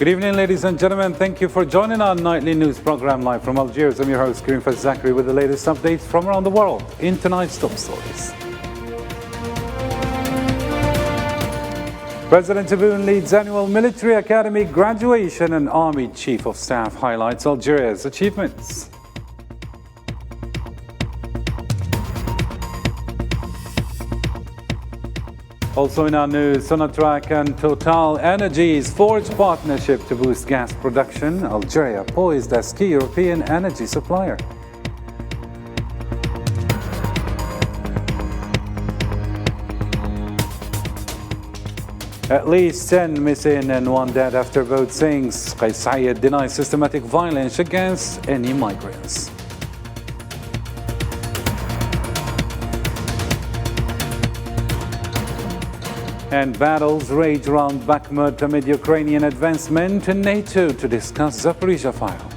Good evening, ladies and gentlemen. Thank you for joining our nightly news program live from Algiers. I'm your host, Karim Zachary, with the latest updates from around the world in tonight's top stories. President Tebboune leads annual military academy graduation, and Army Chief of Staff highlights Algeria's achievements. Also in our news, Sonatrach and Total Energies forge partnership to boost gas production. Algeria poised as key European energy supplier. At least 10 missing and 1 dead after vote sinks. Qais Said denies systematic violence against any migrants. And battles rage around Bakhmut amid Ukrainian advancement to NATO to discuss Zaporizhzhia file.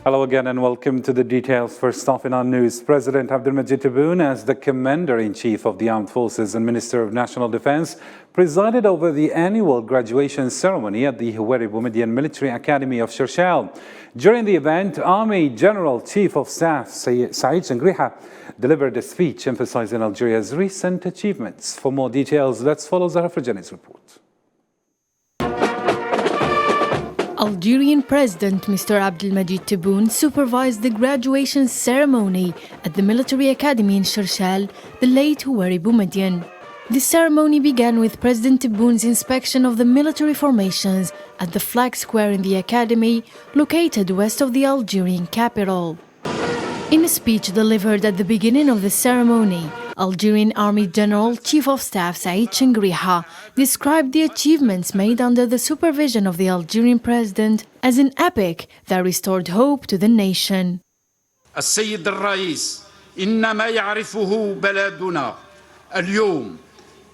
Hello again and welcome to the details. First off in our news, President Abdelmadjid Tebboune, as the Commander-in-Chief of the Armed Forces and Minister of National Defense, presided over the annual graduation ceremony at the Houari Boumediene Military Academy of Shershel. During the event, Army General Chief of Staff Said Shengriha delivered a speech emphasizing Algeria's recent achievements. For more details, let's follow Zahra Farjani's report. Algerian President Mr. Abdelmadjid Tebboune supervised the graduation ceremony at the Military Academy in Shershel, the late Houari Boumediene. The ceremony began with President Tebboune's inspection of the military formations at the Flag Square in the Academy, located west of the Algerian capital. In a speech delivered at the beginning of the ceremony, Algerian Army General Chief of Staff Said Shengriha described the achievements made under the supervision of the Algerian President as an epic that restored hope to the nation. السيد الرئيس إنما يعرفه بلدنا اليوم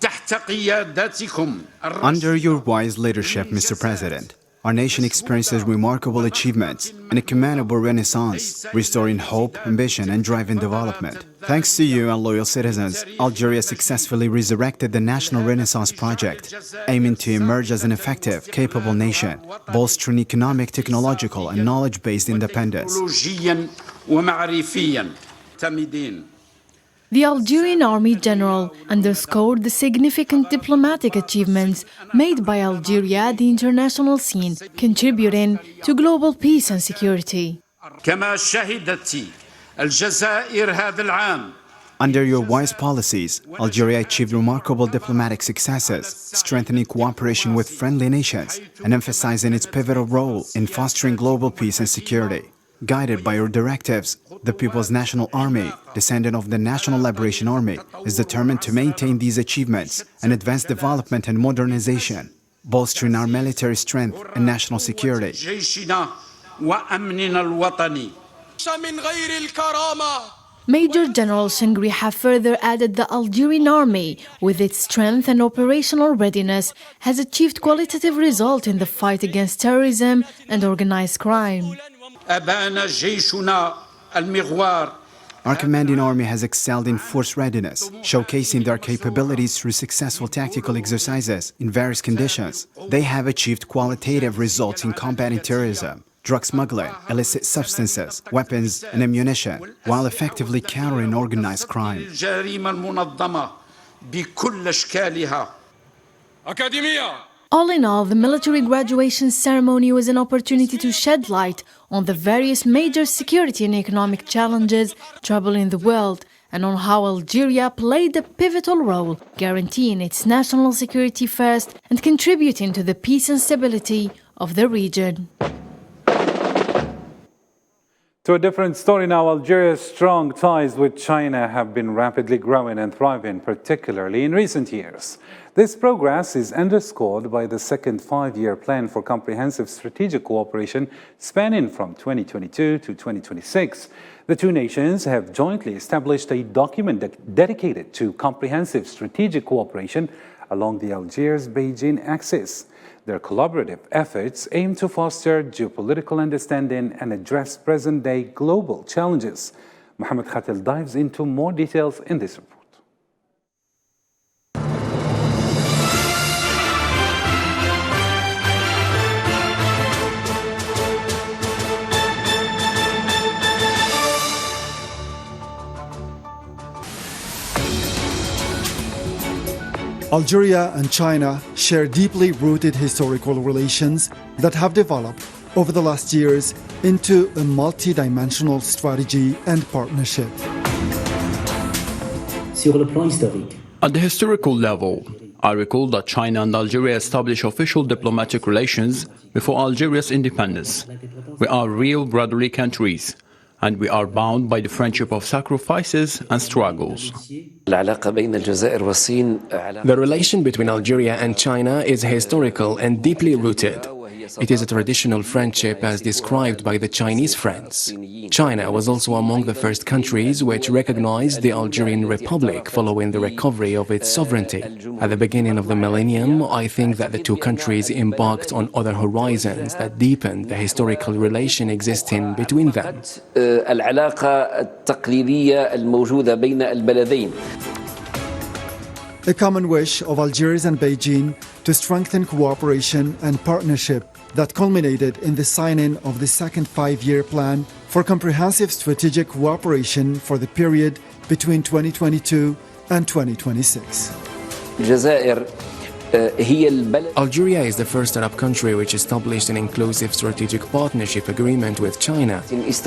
تحت قيادتكم. Under your wise leadership, Mr. President, our nation experiences remarkable achievements and a commendable renaissance, restoring hope, ambition, and driving development. Thanks to you and loyal citizens, Algeria successfully resurrected the National Renaissance Project, aiming to emerge as an effective, capable nation, bolstering economic, technological, and knowledge-based independence. The Algerian Army General underscored the significant diplomatic achievements made by Algeria at the international scene, contributing to global peace and security. Under your wise policies, Algeria achieved remarkable diplomatic successes, strengthening cooperation with friendly nations and emphasizing its pivotal role in fostering global peace and security. Guided by your directives, the People's National Army, descendant of the National Liberation Army, is determined to maintain these achievements and advance development and modernization, bolstering our military strength and national security. Major General Shengriha further added the Algerian Army, with its strength and operational readiness, has achieved qualitative results in the fight against terrorism and organized crime. Our commanding army has excelled in force readiness, showcasing their capabilities through successful tactical exercises in various conditions. They have achieved qualitative results in combating terrorism, drug smuggling, illicit substances, weapons, and ammunition, while effectively countering organized crime. All in all, the military graduation ceremony was an opportunity to shed light on the various major security and economic challenges troubling the world, and on how Algeria played a pivotal role, guaranteeing its national security first and contributing to the peace and stability of the region. To a different story now, Algeria's strong ties with China have been rapidly growing and thriving, particularly in recent years. This progress is underscored by the second five-year plan for comprehensive strategic cooperation spanning from 2022 to 2026. The two nations have jointly established a document dedicated to comprehensive strategic cooperation along the Algiers-Beijing axis. Their collaborative efforts aim to foster geopolitical understanding and address present-day global challenges. Mohamed Khatel dives into more details in this report. Algeria and China share deeply rooted historical relations that have developed over the last years into a multi-dimensional strategy and partnership. Sur le plan historique, At the historical level, I recall that China and Algeria established official diplomatic relations before Algeria's independence. We are real brotherly countries, and we are bound by the friendship of sacrifices and struggles. The relation between Algeria and China is historical and deeply rooted. It is a traditional friendship as described by the Chinese friends. China was also among the first countries which recognized the Algerian Republic following the recovery of its sovereignty. At the beginning of the millennium, I think that the two countries embarked on other horizons that deepened the historical relation existing between them. A common wish of Algiers and Beijing to strengthen cooperation and partnership that culminated in the signing of the second five-year plan for comprehensive strategic cooperation for the period between 2022 and 2026. Algeria is the first Arab country which established an inclusive strategic partnership agreement with China. Since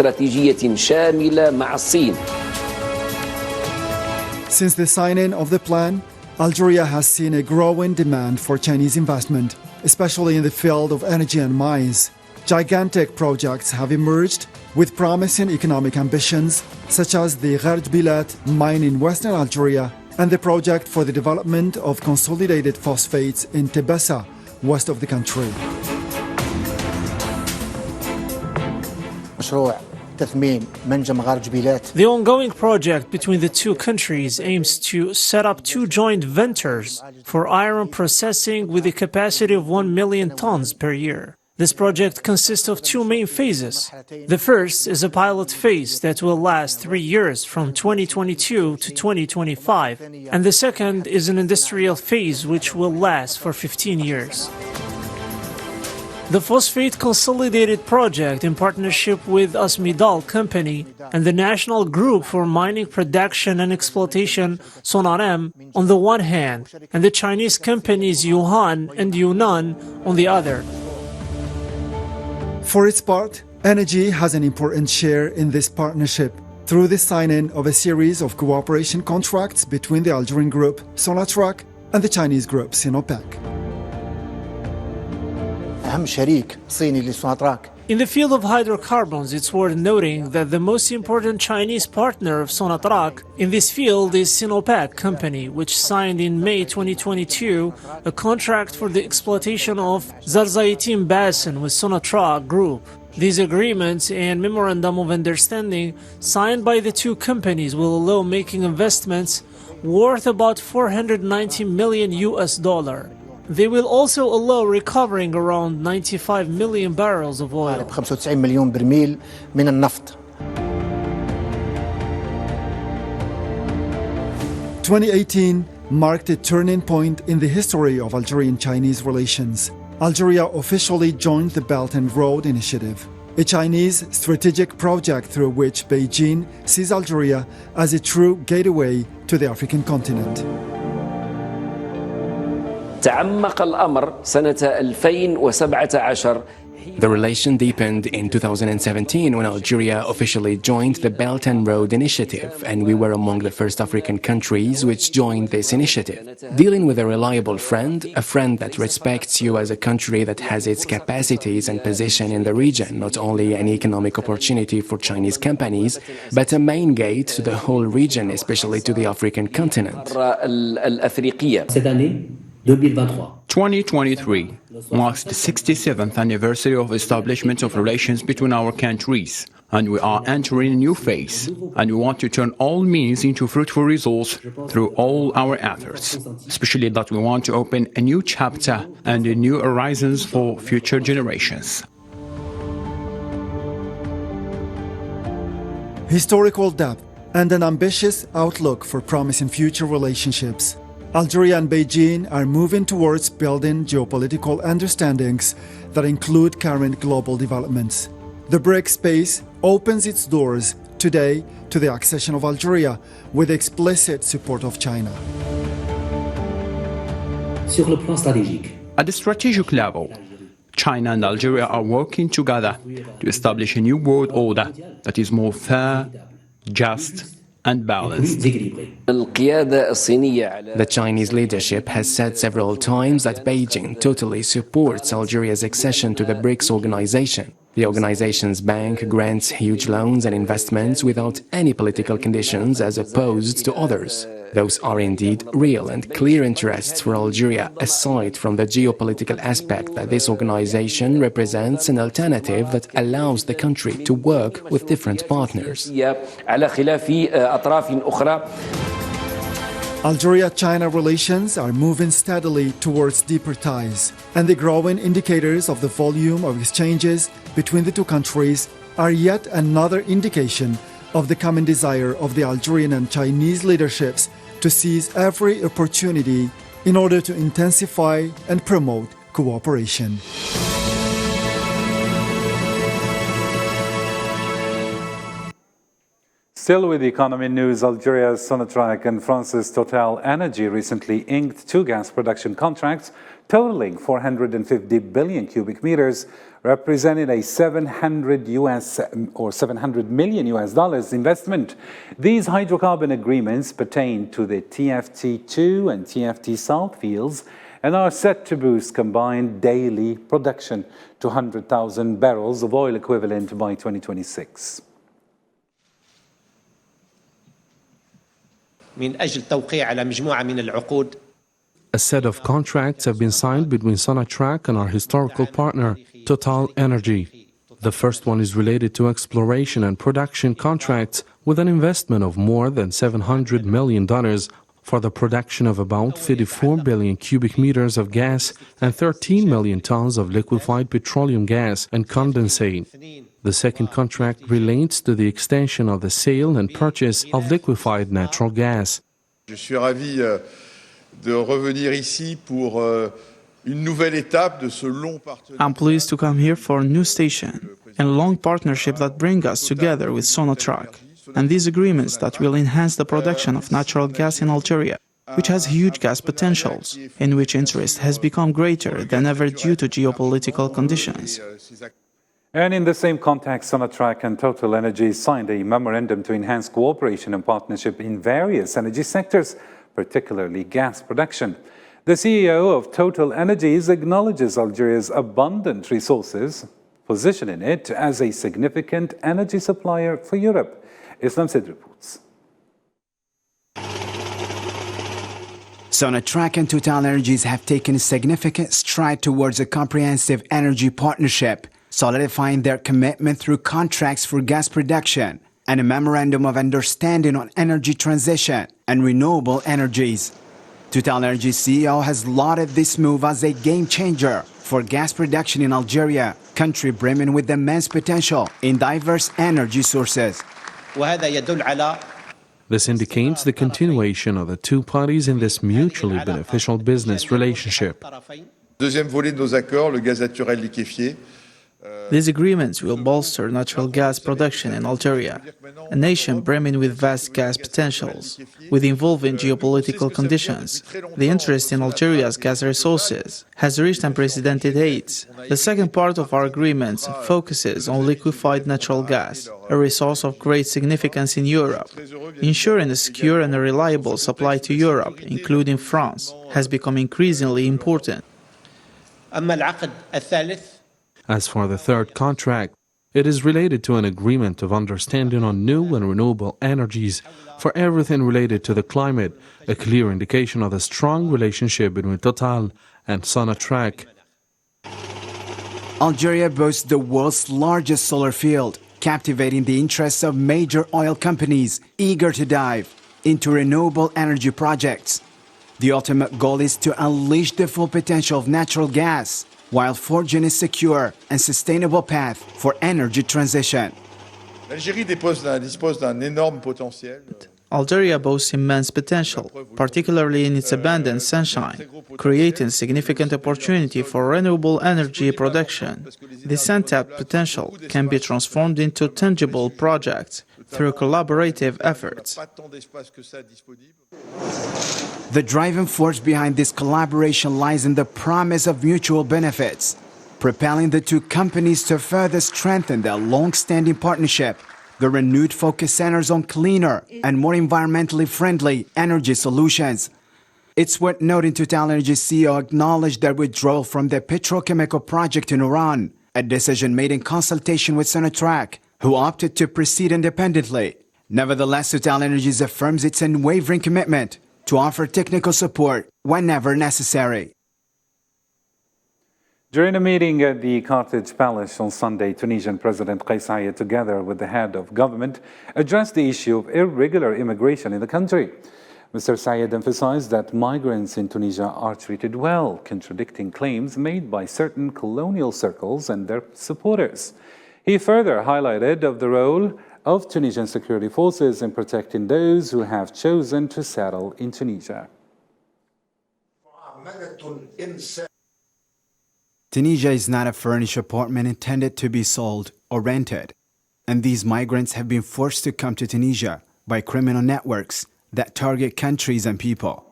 the signing of the plan, Algeria has seen a growing demand for Chinese investment, especially in the field of energy and mines. Gigantic projects have emerged with promising economic ambitions, such as the Ghard Bilat mine in western Algeria and the project for the development of consolidated phosphates in Tebessa, west of the country. The ongoing project between the two countries aims to set up two joint ventures for iron processing with a capacity of 1 million tons per year. This project consists of two main phases. The first is a pilot phase that will last 3 years from 2022 to 2025, and the second is an industrial phase which will last for 15 years. The Phosphate Consolidated Project, in partnership with Asmidal Company and the National Group for Mining Production and Exploitation, Sonarem, on the one hand, and the Chinese companies Yuhan and Yunnan on the other. For its part, energy has an important share in this partnership through the signing of a series of cooperation contracts between the Algerian group Sonatrach and the Chinese group Sinopec. In the field of hydrocarbons, it's worth noting that the most important Chinese partner of Sonatrach in this field is Sinopec Company, which signed in May 2022 a contract for the exploitation of Zarzaitin Basin with Sonatrach Group. These agreements and memorandum of understanding signed by the two companies will allow making investments worth about $490 million. They will also allow recovering around 95 million barrels of oil. 2018 marked a turning point in the history of Algerian-Chinese relations. Algeria officially joined the Belt and Road Initiative, a Chinese strategic project through which Beijing sees Algeria as a true gateway to the African continent. تعمق الأمر سنة 2017. The relation deepened in 2017 when Algeria officially joined the Belt and Road Initiative, and we were among the first African countries which joined this initiative. Dealing with a reliable friend, a friend that respects you as a country that has its capacities and position in the region, not only an economic opportunity for Chinese companies, but a main gate to the whole region, especially to the African continent. 2023 marks the 67th anniversary of establishment of relations between our countries, and we are entering a new phase, and we want to turn all means into fruitful results through all our efforts, especially that we want to open a new chapter and new horizons for future generations. Historical depth and an ambitious outlook for promising future relationships. Algeria and Beijing are moving towards building geopolitical understandings that include current global developments. The BRICS space opens its doors today to the accession of Algeria with explicit support of China. sur le plan stratégique. At the strategic level, China and Algeria are working together to establish a new world order that is more fair, just, and balanced. The Chinese leadership has said several times that Beijing totally supports Algeria's accession to the BRICS organization. The organization's bank grants huge loans and investments without any political conditions as opposed to others. Those are indeed real and clear interests for Algeria, aside from the geopolitical aspect that this organization represents an alternative that allows the country to work with different partners. Algeria-China relations are moving steadily towards deeper ties, and the growing indicators of the volume of exchanges between the two countries are yet another indication of the common desire of the Algerian and Chinese leaderships to seize every opportunity in order to intensify and promote cooperation. Still with the economy news, Algeria's Sonatrach and France's Total Energy recently inked two gas production contracts totaling 450 billion cubic meters, representing a $700 million investment. These hydrocarbon agreements pertain to the TFT2 and TFT South fields and are set to boost combined daily production to 100,000 barrels of oil equivalent by 2026. A set of contracts have been signed between Sonatrach and our historical partner, Total Energy. The first one is related to exploration and production contracts with an investment of more than $700 million for the production of about 54 billion cubic meters of gas and 13 million tons of liquefied petroleum gas and condensate. The second contract relates to the extension of the sale and purchase of liquefied natural gas. Je suis ravi de revenir ici pour une nouvelle étape de ce long partenariat. I'm pleased to come here for a new station and a long partnership that brings us together with Sonatrach, and these agreements that will enhance the production of natural gas in Algeria, which has huge gas potentials, in which interest has become greater than ever due to geopolitical conditions. And in the same context, Sonatrach and Total Energy signed a memorandum to enhance cooperation and partnership in various energy sectors, particularly gas production. The CEO of Total Energies acknowledges Algeria's abundant resources, positioning it as a significant energy supplier for Europe. Islam Sid reports. Sonatrach and Total Energies have taken a significant stride towards a comprehensive energy partnership, solidifying their commitment through contracts for gas production and a memorandum of understanding on energy transition and renewable energies. Total Energy CEO has lauded this move as a game changer for gas production in Algeria, country brimming with immense potential in diverse energy sources. This indicates the continuation of the two parties in this mutually beneficial business relationship. Deuxième volet de nos accords, le gaz naturel liquéfié. These agreements will bolster natural gas production in Algeria, a nation brimming with vast gas potentials. With evolving geopolitical conditions, the interest in Algeria's gas resources has reached unprecedented heights. The second part of our agreements focuses on liquefied natural gas, a resource of great significance in Europe. Ensuring a secure and a reliable supply to Europe, including France, has become increasingly important. As for the third contract, it is related to an agreement of understanding on new and renewable energies for everything related to the climate, a clear indication of the strong relationship between Total and Sonatrach. Algeria boasts the world's largest solar field, captivating the interests of major oil companies eager to dive into renewable energy projects. The ultimate goal is to unleash the full potential of natural gas, while forging a secure and sustainable path for energy transition. L'Algérie dispose d'un énorme potentiel. Algeria boasts immense potential, particularly in its abundant sunshine, creating significant opportunity for renewable energy production. This untapped potential can be transformed into tangible projects through collaborative efforts. The driving force behind this collaboration lies in the promise of mutual benefits, propelling the two companies to further strengthen their long-standing partnership. The renewed focus centers on cleaner and more environmentally friendly energy solutions. It's worth noting TotalEnergies CEO acknowledged their withdrawal from their petrochemical project in Iran, a decision made in consultation with Sonatrach, who opted to proceed independently. Nevertheless, TotalEnergies affirms its unwavering commitment to offer technical support whenever necessary. During a meeting at the Carthage Palace on Sunday, Tunisian President Kais Saied, together with the head of government, addressed the issue of irregular immigration in the country. Mr. Saied emphasized that migrants in Tunisia are treated well, contradicting claims made by certain colonial circles and their supporters. He further highlighted the role of Tunisian security forces in protecting those who have chosen to settle in Tunisia. Tunisia is not a furnished apartment intended to be sold or rented, and these migrants have been forced to come to Tunisia by criminal networks that target countries and people.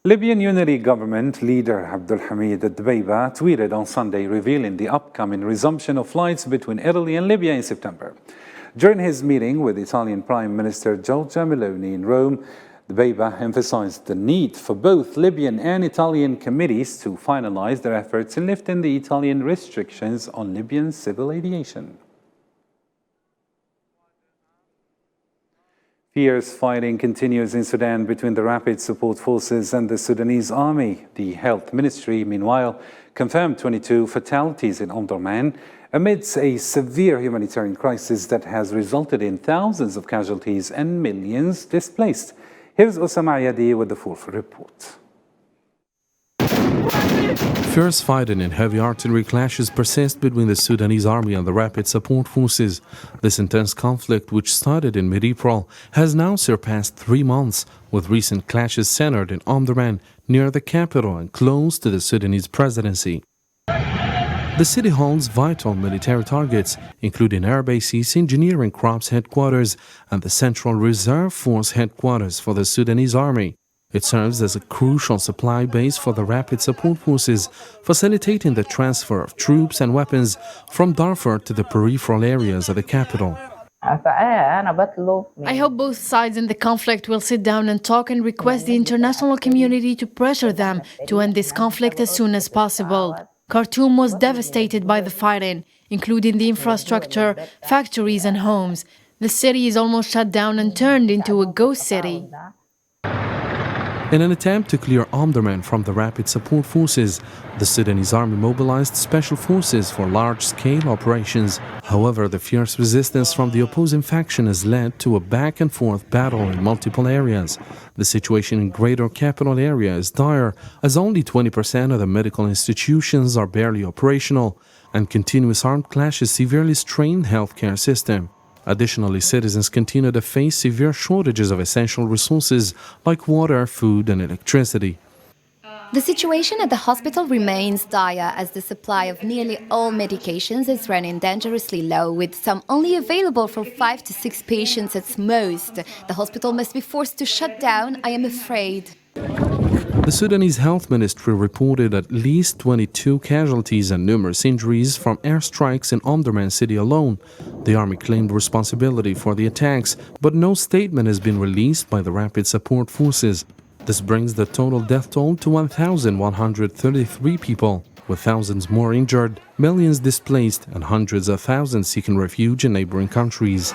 Libyan Unity Government leader Abdulhamid Dbeiba tweeted on Sunday revealing the upcoming resumption of flights between Italy and Libya in September. During his meeting with Italian Prime Minister Giorgia Meloni in Rome, Dbeiba emphasized the need for both Libyan and Italian committees to finalize their efforts in lifting the Italian restrictions on Libyan civil aviation. Fierce fighting continues in Sudan between the Rapid Support Forces and the Sudanese army. The Health Ministry, meanwhile, confirmed 22 fatalities in Omdurman amidst a severe humanitarian crisis that has resulted in thousands of casualties and millions displaced. Here's Osama Ayadi with the full report. Fierce fighting and heavy artillery clashes persist between the Sudanese army and the Rapid Support Forces. This intense conflict, which started in mid-April, has now surpassed 3 months, with recent clashes centered in Omdurman, near the capital and close to the Sudanese presidency. The city holds vital military targets, including air bases, engineering corps headquarters, and the Central Reserve Force headquarters for the Sudanese army. It serves as a crucial supply base for the Rapid Support Forces, facilitating the transfer of troops and weapons from Darfur to the peripheral areas of the capital. I hope both sides in the conflict will sit down and talk and request the international community to pressure them to end this conflict as soon as possible. Khartoum was devastated by the fighting, including the infrastructure, factories and homes. The city is almost shut down and turned into a ghost city. In an attempt to clear Omdurman from the Rapid Support Forces, the Sudanese army mobilized special forces for large-scale operations. However, the fierce resistance from the opposing faction has led to a back-and-forth battle in multiple areas. The situation in greater capital area is dire, as only 20% of the medical institutions are barely operational, and continuous armed clashes severely strain the healthcare system. Additionally, citizens continue to face severe shortages of essential resources like water, food, and electricity. The situation at the hospital remains dire as the supply of nearly all medications is running dangerously low, with some only available for 5 to 6 patients at most. The hospital must be forced to shut down, I am afraid. The Sudanese Health Ministry reported at least 22 casualties and numerous injuries from airstrikes in Omdurman city alone. The army claimed responsibility for the attacks, but no statement has been released by the Rapid Support Forces. This brings the total death toll to 1,133 people, with thousands more injured, millions displaced, and hundreds of thousands seeking refuge in neighboring countries.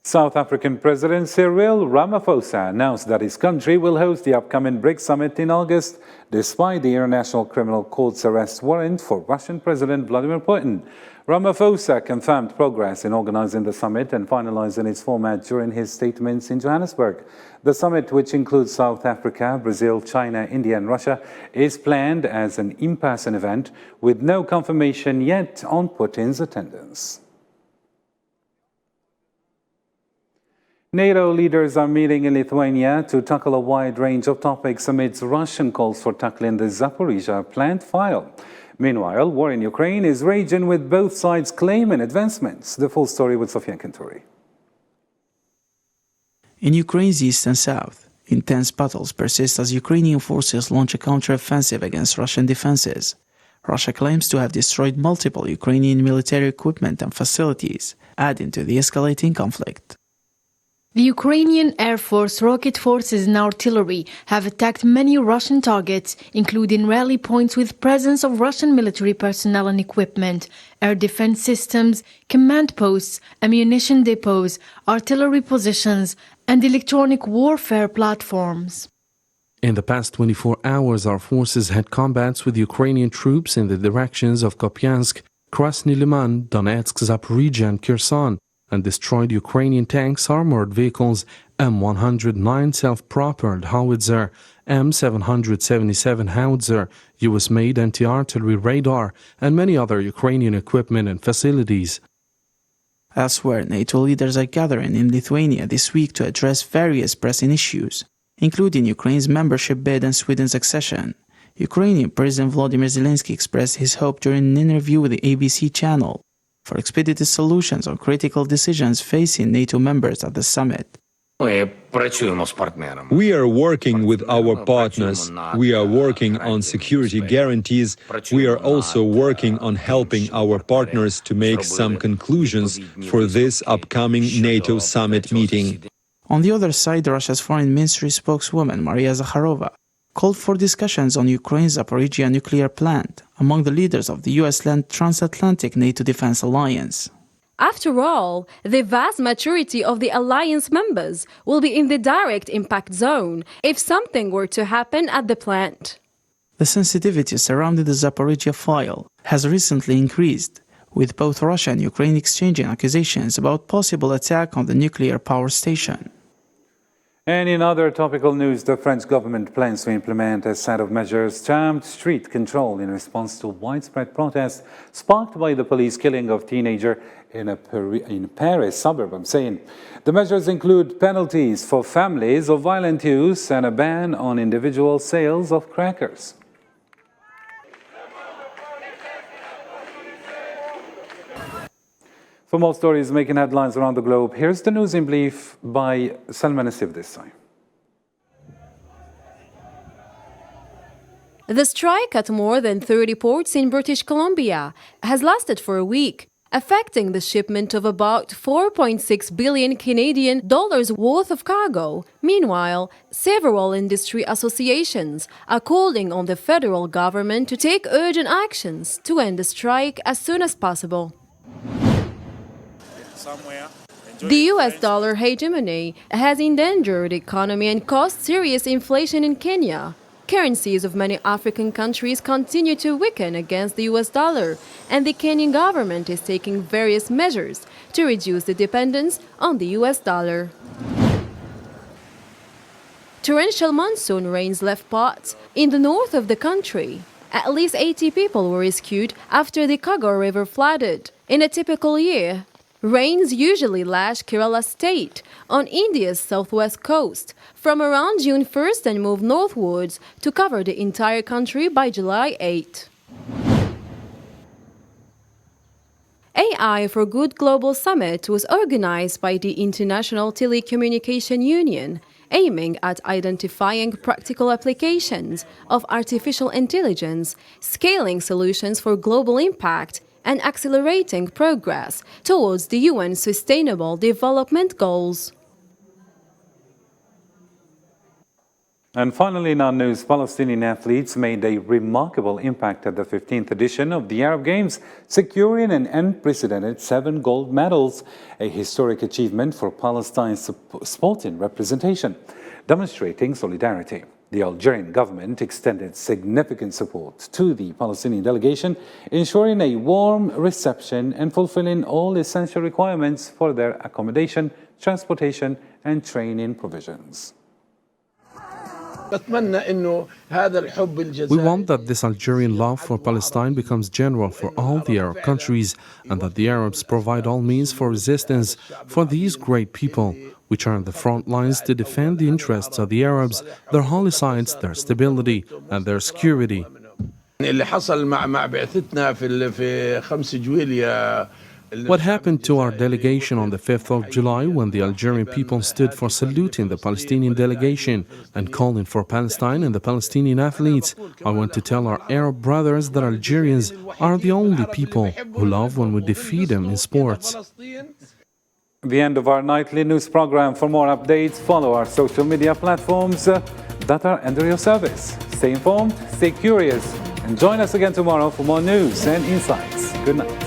South African President Cyril Ramaphosa announced that his country will host the upcoming BRICS summit in August, despite the International Criminal Court's arrest warrant for Russian President Vladimir Putin. Ramaphosa confirmed progress in organizing the summit and finalizing its format during his statements in Johannesburg. The summit, which includes South Africa, Brazil, China, India and Russia, is planned as an in-person event with no confirmation yet on Putin's attendance. NATO leaders are meeting in Lithuania to tackle a wide range of topics amidst Russian calls for tackling the Zaporizhzhia plant file. Meanwhile, war in Ukraine is raging with both sides claiming advancements. The full story with Sofia Kanturi. In Ukraine's east and south, intense battles persist as Ukrainian forces launch a counter-offensive against Russian defenses. Russia claims to have destroyed multiple Ukrainian military equipment and facilities, adding to the escalating conflict. The Ukrainian Air Force, rocket forces and artillery have attacked many Russian targets, including rally points with presence of Russian military personnel and equipment, air defense systems, command posts, ammunition depots, artillery positions, and electronic warfare platforms. In the past 24 hours, our forces had combats with Ukrainian troops in the directions of Kupiansk, Krasny Liman, Donetsk, Zaporizhzhia, and Kherson, and destroyed Ukrainian tanks, armored vehicles, M109 self-propelled howitzer, M777 howitzer, US-made anti-artillery radar, and many other Ukrainian equipment and facilities. Elsewhere, NATO leaders are gathering in Lithuania this week to address various pressing issues, including Ukraine's membership bid and Sweden's accession. Ukrainian President Volodymyr Zelensky expressed his hope during an interview with the ABC channel for expedited solutions on critical decisions facing NATO members at the summit. We are working with our partners. We are working on security guarantees. We are also working on helping our partners to make some conclusions for this upcoming NATO summit meeting. On the other side, Russia's foreign ministry spokeswoman Maria Zakharova called for discussions on Ukraine's Zaporizhzhia nuclear plant among the leaders of the US-led transatlantic NATO defense alliance. After all, the vast majority of the alliance members will be in the direct impact zone if something were to happen at the plant. The sensitivity surrounding the Zaporizhzhia file has recently increased, with both Russia and Ukraine exchanging accusations about possible attack on the nuclear power station. And in other topical news, the French government plans to implement a set of measures termed street control in response to widespread protests sparked by the police killing of a teenager in a Paris suburb. The measures include penalties for families of violent use and a ban on individual sales of crackers. For more stories making headlines around the globe, here's the news in brief by Salman Asif this time. The strike at more than 30 ports in British Columbia has lasted for a week, affecting the shipment of about 4.6 billion Canadian dollars worth of cargo. Meanwhile, several industry associations are calling on the federal government to take urgent actions to end the strike as soon as possible. The US dollar hegemony has endangered the economy and caused serious inflation in Kenya. Currencies of many African countries continue to weaken against the US dollar, and the Kenyan government is taking various measures to reduce the dependence on the US dollar. Torrential monsoon rains left pots in the north of the country. At least 80 people were rescued after the Kaga River flooded. In a typical year, rains usually lash Kerala state on India's southwest coast from around June 1st and move northwards to cover the entire country by July 8. AI for Good Global Summit was organized by the International Telecommunication Union, aiming at identifying practical applications of artificial intelligence, scaling solutions for global impact, and accelerating progress towards the UN Sustainable Development Goals. And finally, in our news, Palestinian athletes made a remarkable impact at the 15th edition of the Arab Games, securing an unprecedented 7 gold medals, a historic achievement for Palestine's sporting representation, demonstrating solidarity. The Algerian government extended significant support to the Palestinian delegation, ensuring a warm reception and fulfilling all essential requirements for their accommodation, transportation, and training provisions. We want that this Algerian love for Palestine becomes general for all the Arab countries and that the Arabs provide all means for resistance for these great people. which are on the front lines to defend the interests of the Arabs, their holy sites, their stability, and their security. What happened to our delegation on the 5th of July when the Algerian people stood for saluting the Palestinian delegation and calling for Palestine and the Palestinian athletes? I want to tell our Arab brothers that Algerians are the only people who love when we defeat them in sports. The end of our nightly news program. For more updates, follow our social media platforms that are under your service. Stay informed, stay curious, and join us again tomorrow for more news and insights. Good night.